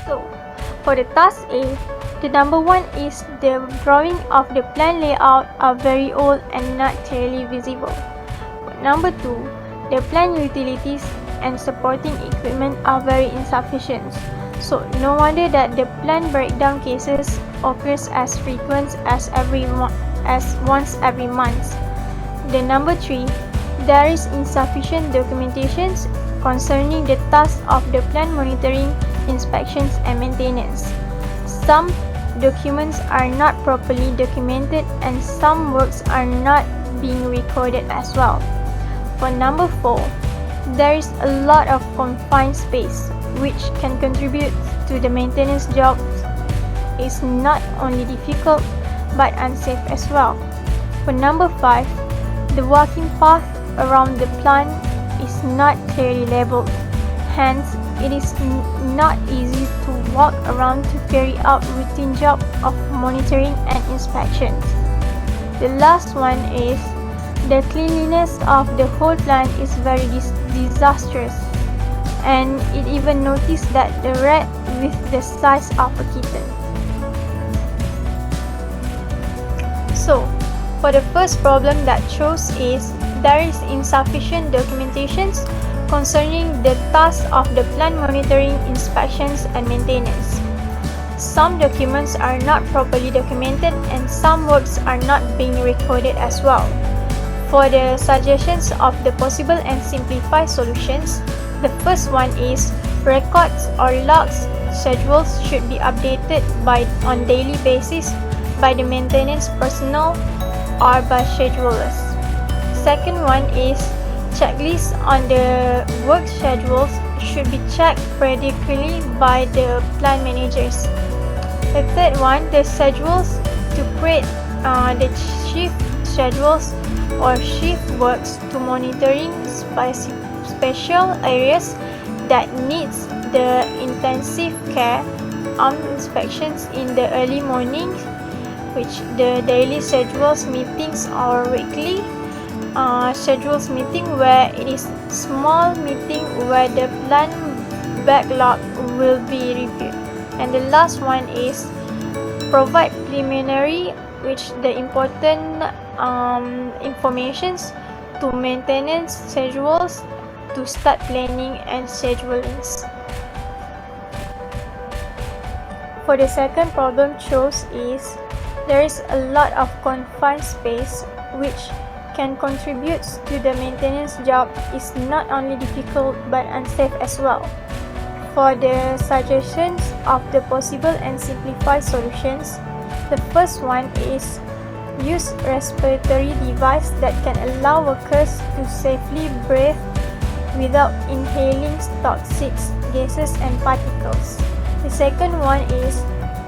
So, for the task A, the number 1 is the drawing of the plan layout are very old and not clearly visible. For number 2, the plant utilities and supporting equipment are very insufficient. So, no wonder that the plant breakdown cases occurs as frequent as once every month. The number 3, there is insufficient documentation concerning the task of the plant monitoring, inspections and maintenance. Some documents are not properly documented and some works are not being recorded as well. For number 4, there is a lot of confined space which can contribute to the maintenance jobs. Is not only difficult but unsafe as well. For number 5, the walking path around the plant is not clearly labeled. Hence, it is not easy to walk around to carry out routine job of monitoring and inspections. The last one is the cleanliness of the whole plant is very disastrous, and it even noticed that the rat with the size of a kitten. So, for the first problem that shows is there is insufficient documentations concerning the task of the plant monitoring, inspections and maintenance. Some documents are not properly documented and some works are not being recorded as well. For the suggestions of the possible and simplified solutions, the first one is records or logs schedules should be updated on daily basis by the maintenance personnel or by schedulers. Second one is checklists on the work schedules should be checked periodically by the plant managers. The third one, the schedules to create the shift schedules or shift works to monitoring special areas that needs the intensive care, inspections in the early mornings, which the daily schedules meetings or weekly schedules meeting where it is small meeting where the plant backlog will be reviewed. And the last one is provide preliminary, which the important informations to maintenance schedules to start planning and scheduling. For the second problem shows is there is a lot of confined space which can contribute to the maintenance job is not only difficult but unsafe as well. For the suggestions of the possible and simplified solutions, the first one is use respiratory device that can allow workers to safely breathe without inhaling toxic gases and particles. The second one is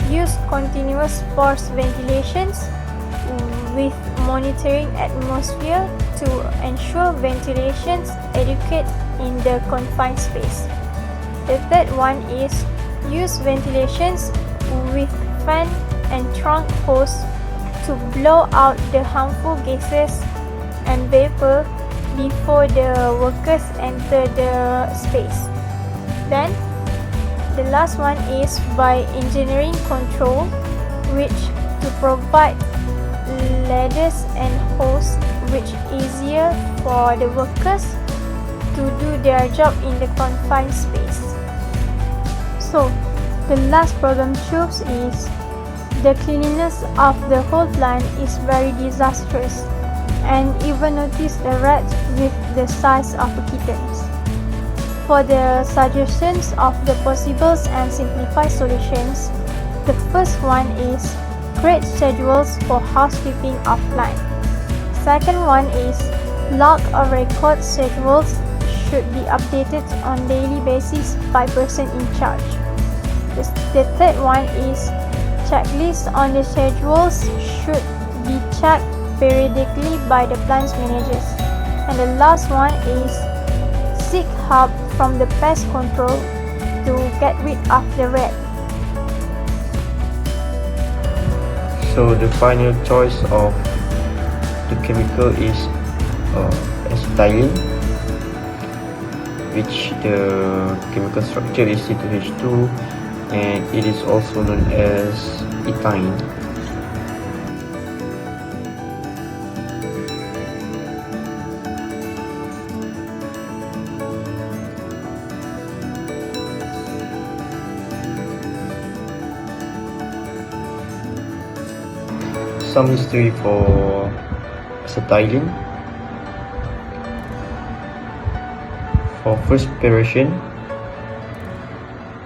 use continuous force ventilations with monitoring atmosphere to ensure ventilations adequate in the confined space. The third one is use ventilations with fan and trunk hose to blow out the harmful gases and vapor before the workers enter the space. Then, the last one is by engineering control, which to provide ladders and hose which easier for the workers to do their job in the confined space. So, the last problem shows is the cleanliness of the whole plant is very disastrous, and even notice the rat with the size of a kitten. For the suggestions of the possible and simplified solutions, the first one is create schedules for housekeeping of plant. Second one is log or record schedules should be updated on daily basis by person in charge. The third one is checklists on the schedules should be checked periodically by the plant managers. And the last one is seek help from the pest control to get rid of the rat. So the final choice of the chemical is acetylene, which the chemical structure is C2H2 and it is also known as ethane. Some history for acetylene. For first preparation,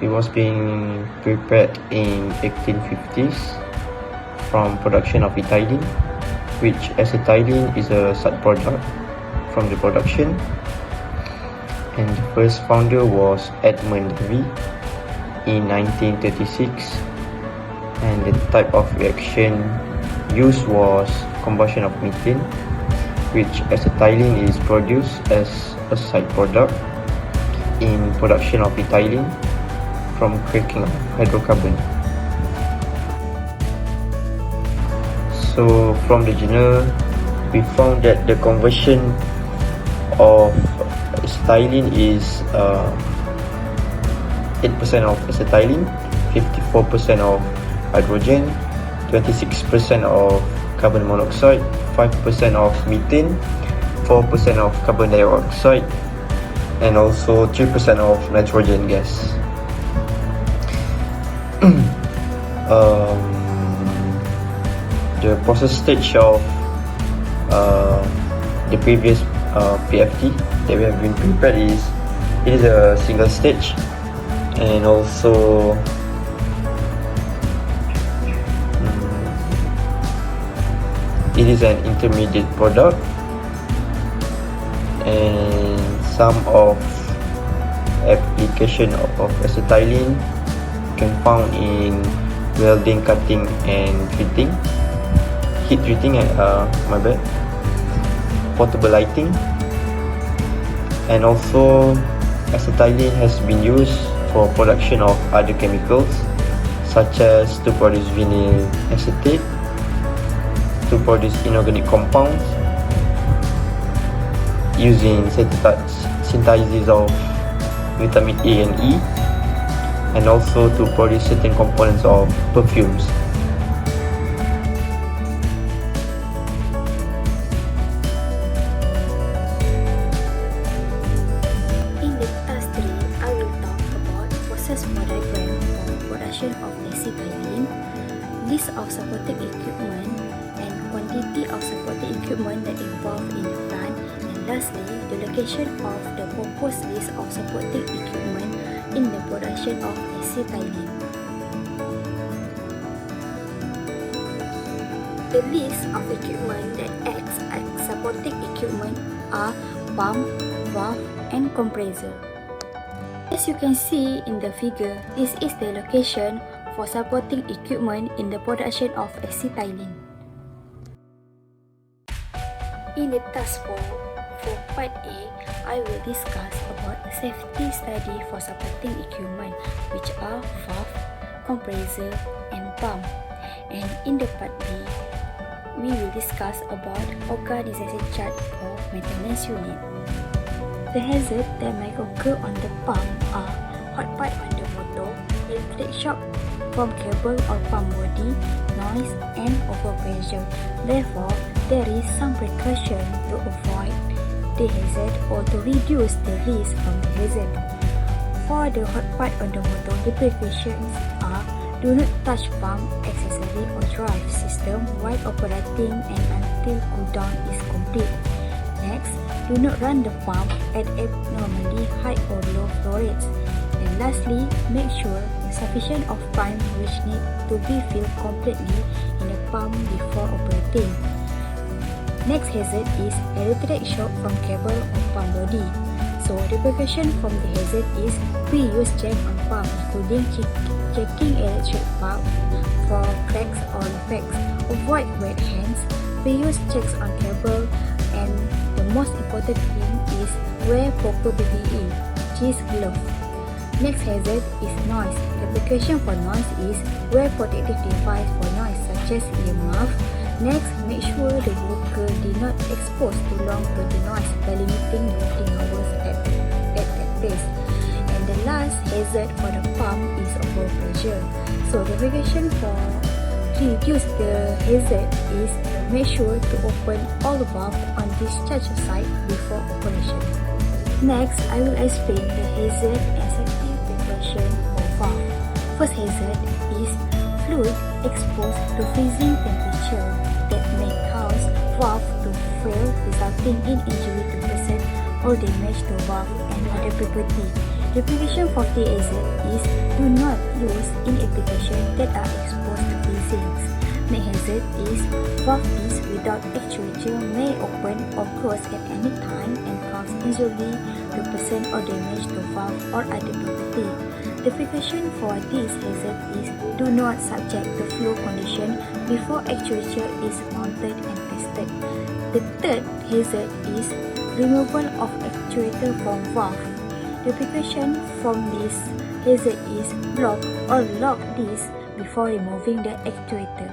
it was being prepared in 1850s from production of ethylene, which acetylene is a sub-product from the production, and the first founder was Edmund Levy in 1936, and the type of reaction used was combustion of methane, which acetylene is produced as a side product in production of ethylene from cracking of hydrocarbon. So from the journal, we found that the conversion of acetylene is 8% of acetylene, 54% of hydrogen, 26% of carbon monoxide, 5% of methane, 4% of carbon dioxide, and also 3% of nitrogen gas. The process stage of the previous PFT that we have been prepared is a single stage, and also it is an intermediate product, and some of application of acetylene can found in welding, cutting, and treating, heat treating, and portable lighting, and also acetylene has been used for production of other chemicals such as to produce vinyl acetate, to produce inorganic compounds using synthesis of vitamin A and E, and also to produce certain components of perfumes. In the task 3, I will talk about process flow diagram for production of acetylene, list of supporting equipment, and quantity of supporting equipment that involved in the plant, and lastly, the location of the proposed list of supporting equipment in the production of acetylene. The list of equipment that acts as supporting equipment are pump, valve, and compressor. As you can see in the figure, this is the location for supporting equipment in the production of acetylene. In the task 4, for part A, I will discuss about the safety study for supporting equipment, which are valve, compressor, and pump. And in the part B, we will discuss about organization chart for maintenance unit. The hazard that might occur on the pump are hot pipe on the motor, electric shock from cable or pump body, noise, and overpressure. Therefore, there is some precaution to avoid the hazard or to reduce the risk from the hazard. For the hot pipe on the motor, the precautions are: do not touch pump, accessory, or drive system while operating and until cool down is complete. Next, do not run the pump at abnormally high or low flow rates. And lastly, make sure sufficient of time which need to be filled completely in the pump before operating. Next hazard is electric shock from cable or pump body. So the precaution from the hazard is pre-use check on pump, including checking electric pump for cracks or defects. Avoid wet hands. Pre-use checks on cable, and the most important thing is wear proper PPE, which is glove. Next hazard is noise. The precaution for noise is wear protective device for noise such as earmuff. Next, make sure the worker did not expose too long to the noise by limiting working hours at that place. And the last hazard for the pump is is overpressure. So the recommendation for to reduce the hazard is make sure to open all the valves on discharge site before operation. Next, I will explain the hazard and safety precaution for valve. First hazard is fluid exposed to freezing temperature that may cause valve to fail, resulting in injury to person or damage to valve and other property. The precaution for the hazard is do not use in application that are exposed to freezing. Next hazard is valve disc without actuator may open or close at any time and cause injury to person or damage to valve or other property. The precaution for this hazard is do not subject to flow condition before actuator is mounted and tested. The third hazard is removal of actuator from valve. The precaution from this hazard is block or lock this before removing the actuator.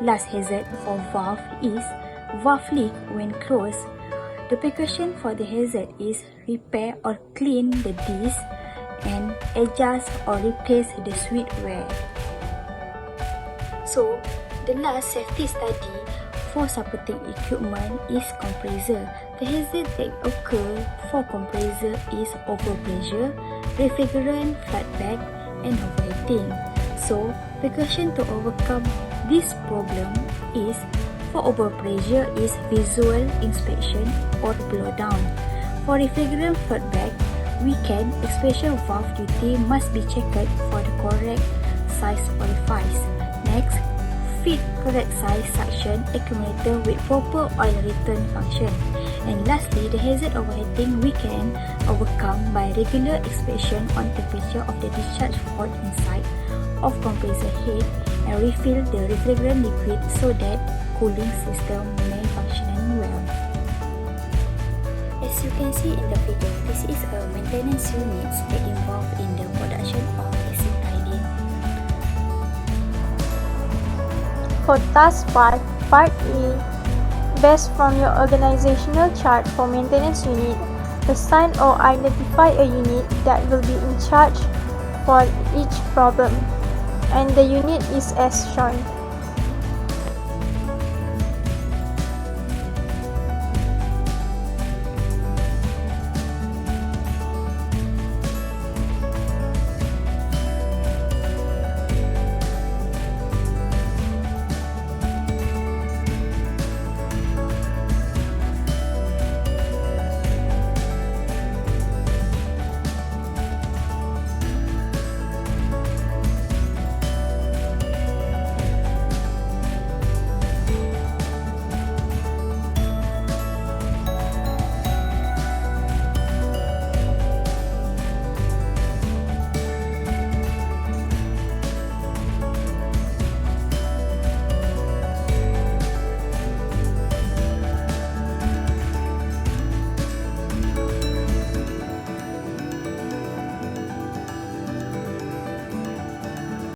Last hazard for valve is valve leak when closed. The precaution for the hazard is repair or clean the disc and adjust or replace the switch wear. So, the last safety study for supporting equipment is compressor. The hazard that occur for compressor is overpressure, refrigerant floodback, and overheating. So, precaution to overcome this problem is for overpressure is visual inspection or blowdown. For refrigerant floodback, weekend expansion valve duty must be checked for the correct size orifice. Next, fit correct size suction accumulator with proper oil return function. And lastly, the hazard overheating we can overcome by regular inspection on temperature of the discharge port inside of compressor head and refill the refrigerant liquid so that cooling system may function well. As you can see in the figure, this is a maintenance unit that involved in the production of acetylene. For task 5, Part A, based from your organizational chart for maintenance unit, assign or identify a unit that will be in charge for each problem, and the unit is as shown.